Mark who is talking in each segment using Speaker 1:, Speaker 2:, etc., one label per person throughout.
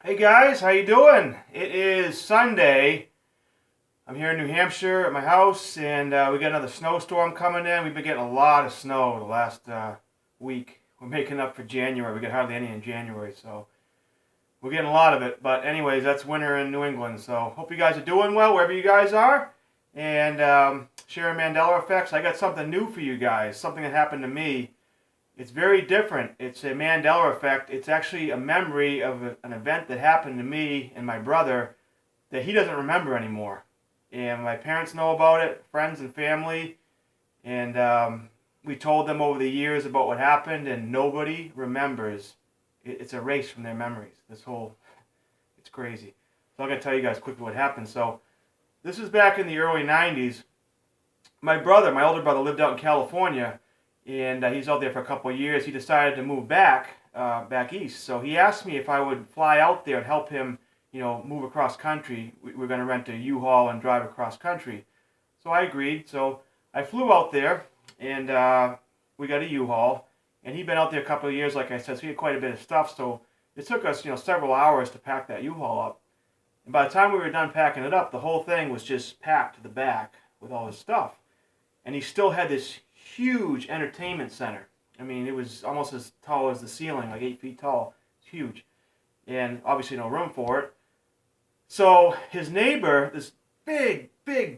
Speaker 1: Hey guys, how you doing? It is Sunday. I'm here in New Hampshire at my house, and we got another snowstorm coming in. We've been getting a lot of snow the last week. We're making up for January. We get hardly any in January, so we're getting a lot of it. But anyways, that's winter in New England. So hope you guys are doing well wherever you guys are, and sharing Mandela effects. I got something new for you guys. Something that happened to me. It's very different. It's a Mandela effect. It's actually a memory of an event that happened to me and my brother that he doesn't remember anymore. And my parents know about it, friends and family, and we told them over the years about what happened, and nobody remembers. It's erased from their memories. It's crazy. So I'm going to tell you guys quickly what happened. So this was back in the early 90s. My older brother, lived out in California, and he's out there for a couple of years. He decided to move back east. So he asked me if I would fly out there and help him, move across country. We're going to rent a U-Haul and drive across country. So I agreed. So I flew out there, and we got a U-Haul. And he'd been out there a couple of years, like I said, so he had quite a bit of stuff. So it took us, several hours to pack that U-Haul up. And by the time we were done packing it up, the whole thing was just packed to the back with all his stuff. And he still had this huge entertainment center. I mean, it was almost as tall as the ceiling, like 8 feet tall. It's huge. And obviously no room for it. So his neighbor, this big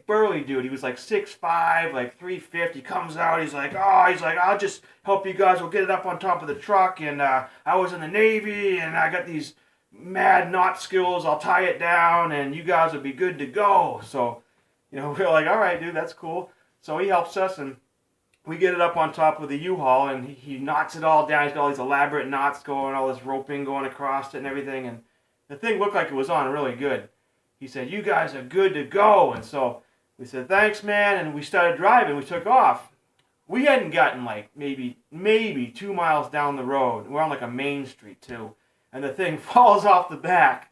Speaker 1: burly dude, he was like 6'5", like 350, comes out, he's like, I'll just help you guys, we'll get it up on top of the truck, and I was in the Navy, and I got these mad knot skills, I'll tie it down, and you guys will be good to go. So, we're like, all right, dude, that's cool. So he helps us, and we get it up on top of the U-Haul, and he knots it all down. He's got all these elaborate knots going, all this roping going across it and everything, and the thing looked like it was on really good. He said, you guys are good to go. And so we said, thanks, man, and we started driving. We took off. We hadn't gotten like maybe 2 miles down the road. We're on like a main street, too, and the thing falls off the back.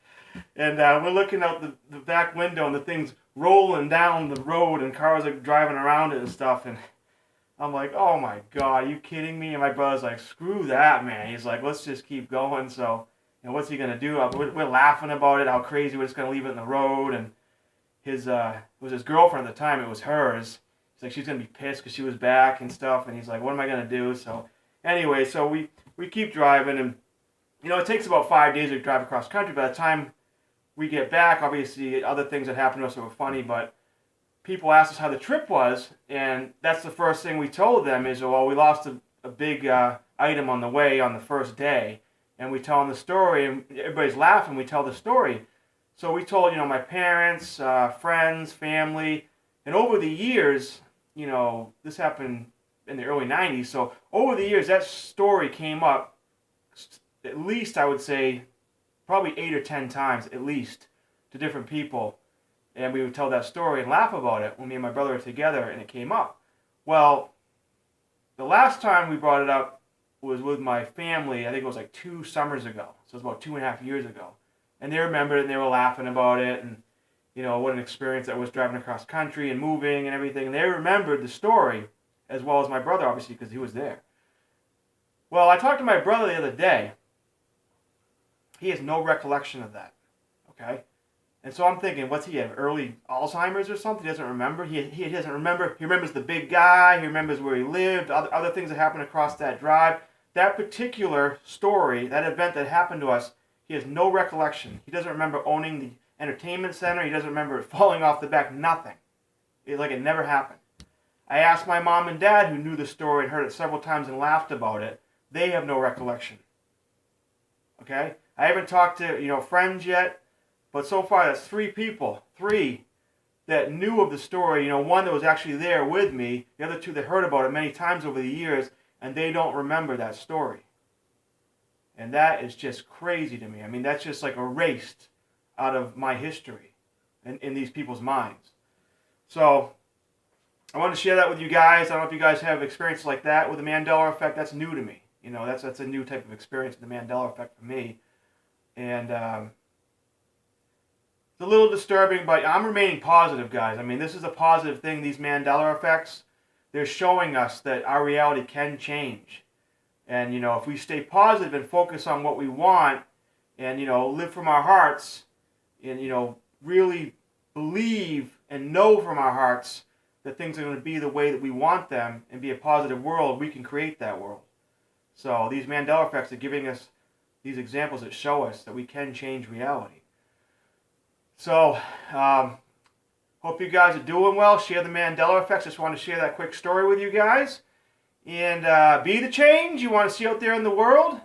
Speaker 1: And we're looking out the back window, and the thing's rolling down the road, and cars are driving around it and stuff. And I'm like, oh my God, are you kidding me? And my brother's like, screw that, man. He's like, let's just keep going. So, what's he going to do? We're laughing about it, how crazy we're just going to leave it in the road. And it was his girlfriend at the time. It was hers. He's like, she's going to be pissed because she was back and stuff. And he's like, what am I going to do? So anyway, so we keep driving. And, it takes about 5 days to drive across country. By the time we get back, obviously other things that happened to us that were funny, but people asked us how the trip was, and that's the first thing we told them is, well, we lost a big item on the way on the first day, and we tell them the story, and everybody's laughing. We tell the story. So we told, my parents, friends, family, and over the years, this happened in the early 90s, so over the years, that story came up at least, I would say, probably 8 or 10 times at least to different people. And we would tell that story and laugh about it when me and my brother were together and it came up. Well, the last time we brought it up was with my family. I think it was like 2 summers ago. So it was about 2.5 years ago. And they remembered it and they were laughing about it. And, what an experience that was driving across country and moving and everything. And they remembered the story as well as my brother, obviously, because he was there. Well, I talked to my brother the other day. He has no recollection of that. Okay? And so I'm thinking, what's he have, early Alzheimer's or something? He doesn't remember. He doesn't remember. He remembers the big guy. He remembers where he lived, other things that happened across that drive. That particular story, that event that happened to us, he has no recollection. He doesn't remember owning the entertainment center. He doesn't remember it falling off the back. Nothing. It's like it never happened. I asked my mom and dad, who knew the story and heard it several times and laughed about it. They have no recollection. Okay? I haven't talked to, friends yet. But so far, that's 3 people, 3 that knew of the story. One that was actually there with me, the other 2 that heard about it many times over the years, and they don't remember that story. And that is just crazy to me. I mean, that's just like erased out of my history in these people's minds. So I wanted to share that with you guys. I don't know if you guys have experiences like that with the Mandela Effect. That's new to me. That's a new type of experience with the Mandela Effect for me. And it's a little disturbing, but I'm remaining positive, guys. I mean, this is a positive thing, these Mandela effects. They're showing us that our reality can change. And, if we stay positive and focus on what we want, and, live from our hearts and, really believe and know from our hearts that things are going to be the way that we want them and be a positive world, we can create that world. So these Mandela effects are giving us these examples that show us that we can change reality. So, hope you guys are doing well. Share the Mandela effects. Just want to share that quick story with you guys. And be the change you want to see out there in the world.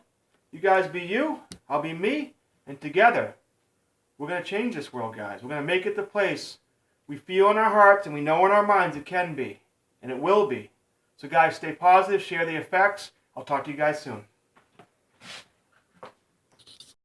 Speaker 1: You guys be you, I'll be me, and together we're going to change this world, guys. We're going to make it the place we feel in our hearts and we know in our minds it can be, and it will be. So guys, stay positive, share the effects. I'll talk to you guys soon.